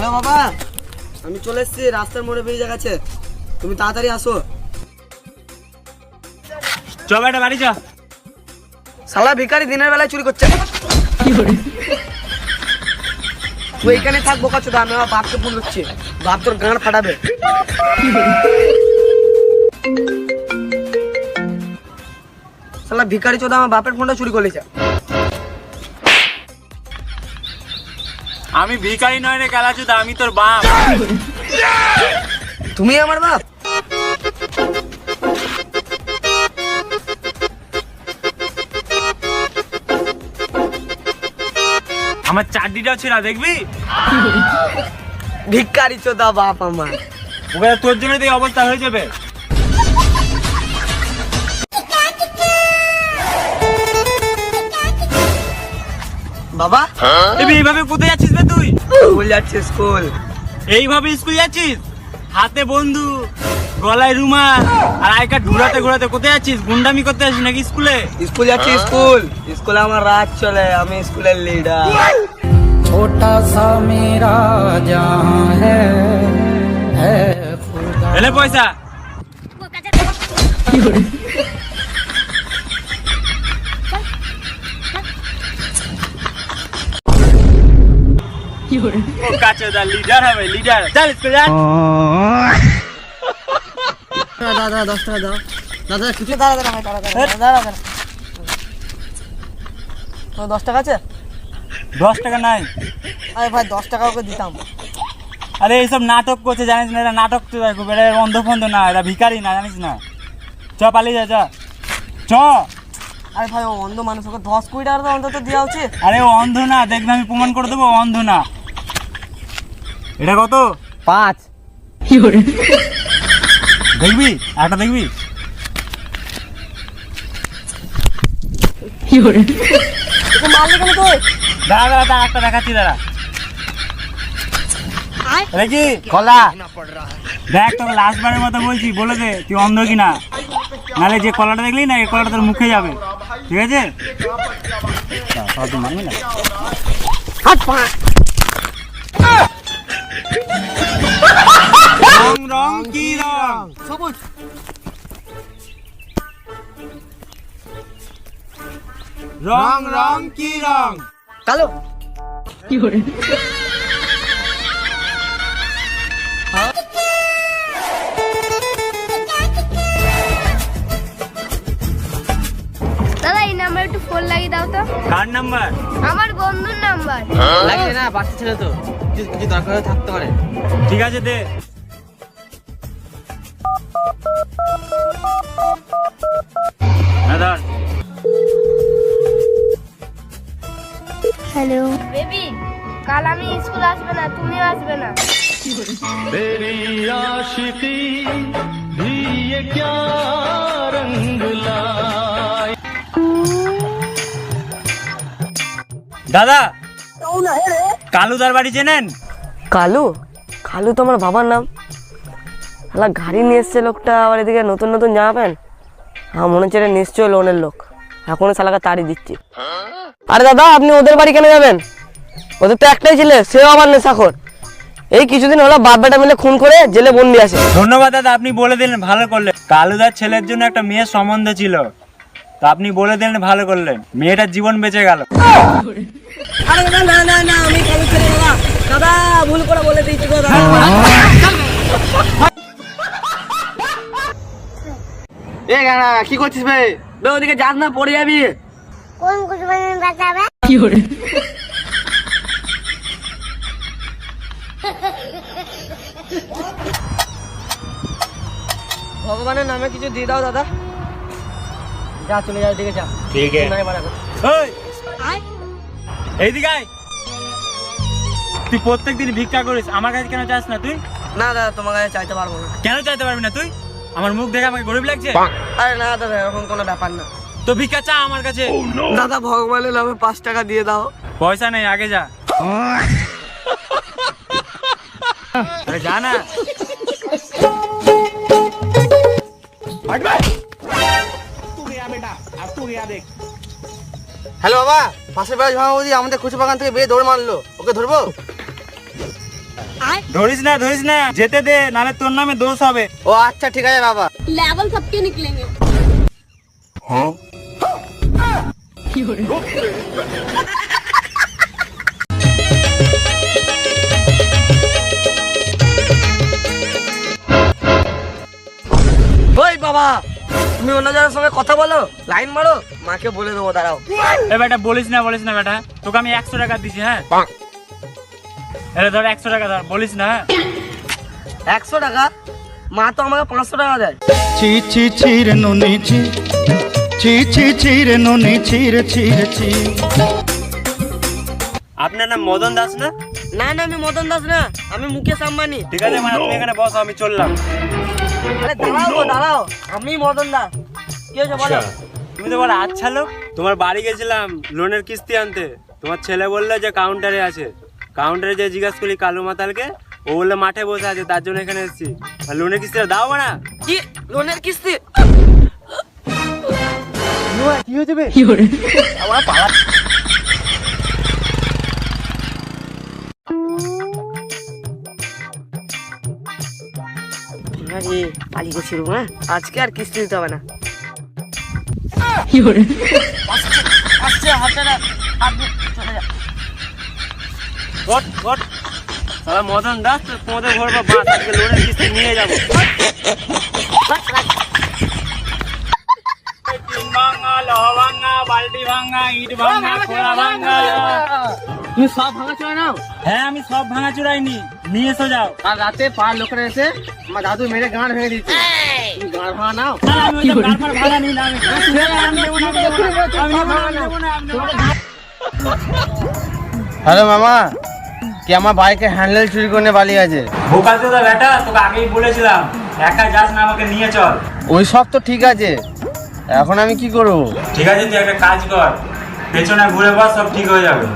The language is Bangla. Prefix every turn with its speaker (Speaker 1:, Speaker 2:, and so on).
Speaker 1: হ্যালো বাবা, আমি চলে এসেছি, রাস্তার মোড়ে বেরিয়ে গেছে, তুমি তাড়াতাড়ি আসো।
Speaker 2: চ বেটা বাড়ি চ।
Speaker 1: শালা ভিখারি দিনের বেলায় চুরি করছে। তুই এখানে থাক বোকা চোদা, আমি আমার বাপকে ফোন করছি, বাপ তোর গাঁড় ফাটাবে। শালা ভিখারি চোদা আমার বাপের ফোনটা চুরি করেছে।
Speaker 2: আমি ভিখারি নয় রে কালাচুদা, আমি তোর বাপ।
Speaker 1: তুমি আমার বাপ?
Speaker 2: আমার চাকরিটাও ছিল দেখবি।
Speaker 1: ভিখারি চোদা বাপ আমার।
Speaker 2: ওকে তোর জন্য তো এই অবস্থা হয়ে যাবে।
Speaker 1: বাবা
Speaker 2: এইভাবে কোথায় যাচ্ছিস রে তুই?
Speaker 1: স্কুল যাচ্ছি, স্কুল।
Speaker 2: এইভাবে স্কুল যাচ্ছিস? হাতে বন্ধু, গলায় রুমাল আর আই কার্ড ঘুরাতে ঘুরাতে কোথায় যাচ্ছিস? গুন্ডামি করতে আসিস নাকি স্কুলে?
Speaker 1: স্কুল যাচ্ছি, স্কুল। স্কুলে আমার রাত চলে, আমি স্কুলের লিডার।
Speaker 3: छोटा सा मेरा जहां है खुदा।
Speaker 2: এলে পয়সা। ও কাচোদা লিডার হবে, লিডার। চল স্কুলে যা।
Speaker 1: দাদা 10 টাকা দাও। দাদা কিছু দাঁড়া দাঁড়া ভাই, দাঁড়া দাঁড়া। 10 টাকা আছে?
Speaker 2: 10 টাকা নাই।
Speaker 1: আরে ভাই 10 টাকা ওকে দিতাম।
Speaker 2: আরে এইসব নাটক করছে জানিস না, এরা নাটক তো দেখো, এরা অন্ধ ফন্ধ না, এরা ভিখারি না জানিস না। চ পালিয়ে যা, চ।
Speaker 1: আরে ভাই ও অন্ধ মানুষ, ওকে 10-20 টাকা তো অন্তত দেওয়া উচিত।
Speaker 2: আরে ও অন্ধ না, দেখবে আমি প্রমাণ করে দেবো অন্ধ না। এটা কত?
Speaker 1: 5।
Speaker 2: দেখবি একটা দেখবি।
Speaker 1: তোকে মারলি কেন তুই?
Speaker 2: দাঁড়া দাঁড়া দাঁড়া, একটা দেখাচ্ছি দাঁড়া। দেখি
Speaker 1: কলা
Speaker 2: দেখ, তোকে লাস্টবারের মতো বলছি, বলে দে তুই অন্ধ কিনা, নাহলে যে কলাটা দেখলি না এই কলাটা তোর মুখে যাবে, ঠিক আছে? তুই মানবি না?
Speaker 1: হাত পা।
Speaker 2: রং রং কি রং?
Speaker 1: সবুজ।
Speaker 2: রং রং কি রং?
Speaker 1: কালো।
Speaker 4: দাদা এই নাম্বার একটু ফোন লাগিয়ে দাও তো।
Speaker 2: কার নাম্বার?
Speaker 4: আমার বন্ধুর নাম্বার।
Speaker 1: লাগে না, বাচ্চা ছেলে তো, কিছু দরকার হলে থাকতে পারে।
Speaker 2: ঠিক আছে দে। ধর।
Speaker 4: হ্যালো বেবি, কাল আমি স্কুল আসবে না, তুমিও আসবে না।
Speaker 2: দাদা কালুদার বাড়ি চেনেন?
Speaker 1: কালু? কালু তো আমার বাবার নাম। শালা গাড়ি নিয়ে এসছে লোকটা, আবার এদিকে নতুন নতুন জামা প্যান্ট। আমার মনে হচ্ছে এটা নিশ্চয়ই লোনের লোক, এখন শালাকে তাড়ি দিচ্ছি। আরে দাদা আপনি ওদের বাড়ি কেন যাবেন? ওদের তো একটাই ছেলে, সেও আমার নেশাখোর। এই কিছুদিন হলো বাপ বেটা মিলে খুন করে জেলে বন্দি আছে।
Speaker 2: ধন্যবাদ দাদা, আপনি বলে দিলেন, ভালো করলেন। কালুদার ছেলের জন্য একটা মেয়ের সম্বন্ধ ছিল, তো আপনি বলে দিলেন, ভালো করলেন, মেয়েটার জীবন বেঁচে গেল।
Speaker 1: আরে দাদা না না না, আমি কালু ছেলে দাদা। দাদা ভুল করে বলে দিয়েছি দাদা। এ গানা কি করছিস বে? বে ওদিকে যাস না, পড়ে যাবি।
Speaker 4: কোন কুসুমানি বাঁচাবে?
Speaker 1: ভগবানের নামে কিছু দিয়ে দাও দাদা। যা চলে যাও, দিকে যা।
Speaker 2: ঠিক আছে।
Speaker 1: নাই বাড়া।
Speaker 2: ওই এইদিকে আয়। তুই প্রত্যেকদিন ভিক্ষা করিস, আমার কাছে কেন চাস না তুই?
Speaker 1: না দাদা তোমার কাছে চাইতে পারবো না।
Speaker 2: কেন চাইতে পারবি না তুই? আমার মুখ দেখে আমাকে গরিব লাগছে?
Speaker 1: আরে না দাদা এরকম কোনো ব্যাপার না।
Speaker 2: তো ভিক্ষা চা আমার কাছে।
Speaker 1: দাদা ভগবানের নামে 5 টাকা দিয়ে দাও।
Speaker 2: পয়সা নেই, আগে যা। আরে যা না।
Speaker 1: হ্যালো বাবা, পাশের বাড়ি ঝামাবদি আমাদের কচু বাগান থেকে বেয়ে দৌড় মারলো, ওকে ধরবো?
Speaker 2: ধরিস না যেতে দে, নালে তোর নামে দোষ হবে।
Speaker 1: ও আচ্ছা ঠিক আছে বাবা।
Speaker 5: लेवल सबके निकलेंगे।
Speaker 1: ওই বাবা, তুমি অন্য জনের সঙ্গে কথা বলো, লাইন মারো, মাকে বলে দেবো, দাঁড়াও।
Speaker 2: এ বেটা বলিস না বেটা, তোকে আমি 100 টাকা দিছি। হ্যাঁ এরে ধর 100 টাকা ধর, বলিস না।
Speaker 1: 100 টাকা? মা তো আমাকে 500 টাকা দেয়।
Speaker 3: ছি ছি ছি রে নুনি ছি, ছি ছি ছি রে নুনি ছি রে ছি রে ছি।
Speaker 2: আপনার নাম মদন দাস না?
Speaker 1: না না, আমি মদন দাস না, আমি মুকেশ আম্বানি।
Speaker 2: ঠিক আছে মানে তুমি এখানে বসো, আমি চললাম।
Speaker 1: আরে দাঁড়াও গো, দাঁড়াও, আমি মদন দাস। কি হয়েছে বলো?
Speaker 2: তুমি তো বলো আচ্ছা লোক। তোমার বাড়ি গেছিলাম লোনের কিস্তি আনতে, তোমার ছেলে বললো যে কাউন্টারে আছে। কাউন্টারে যে জিজ্ঞাসা করি কালু মাতালকে, ও বললো মাঠে বসে আছে, তার জন্য এখানে এসেছি। আর লোনের কিস্তিটা দাও না।
Speaker 1: কি লোনের কিস্তি?
Speaker 2: কি হয়েছে বে?
Speaker 1: আমার পালা। আরে পালিয়ে গেছিল না, আজকে আর কিস্তি দিতে হবে না। আসছে হাতটা হাত চলে যা।
Speaker 2: ওট সালা মদন দাস, তো তোমাদের ঘর বা বাস, আজকে লোনের কিস্তি নিয়ে যাবো। ভাঙা, লোহা ভাঙা, বালতি ভাঙা, ইট ভাঙা, খোলা ভাঙা।
Speaker 1: তুমি সব ভাঙা চলে নাও।
Speaker 2: হ্যাঁ আমি সব ভাঙা চুরাইনি, নিয়ে এসো যাও।
Speaker 1: আর রাতে পাড়ার লোকেরা এসে আমার দাদু মেরে গাঁড় ভেঙে দিচ্ছে। তুমি গাঁড় ভাঙা নাও।
Speaker 2: আমি ওই গাড় ফাড় ভাঙা নিই না, আমি দেবো না।
Speaker 6: হ্যালো মামা, কি আমার বাইকে হ্যান্ডেল চুরি করে নিয়ে পালিয়ে আছে?
Speaker 2: বোকা চোদা বেটা, তোকে আগেই বলেছিলাম একা যাস না, আমাকে নিয়ে চল।
Speaker 6: ওই সব তো ঠিক আছে, এখন আমি কি করব?
Speaker 2: ঠিক আছে তুই একটা কাজ কর, পেছনে ঘুরে বস, সব ঠিক হয়ে যাবে।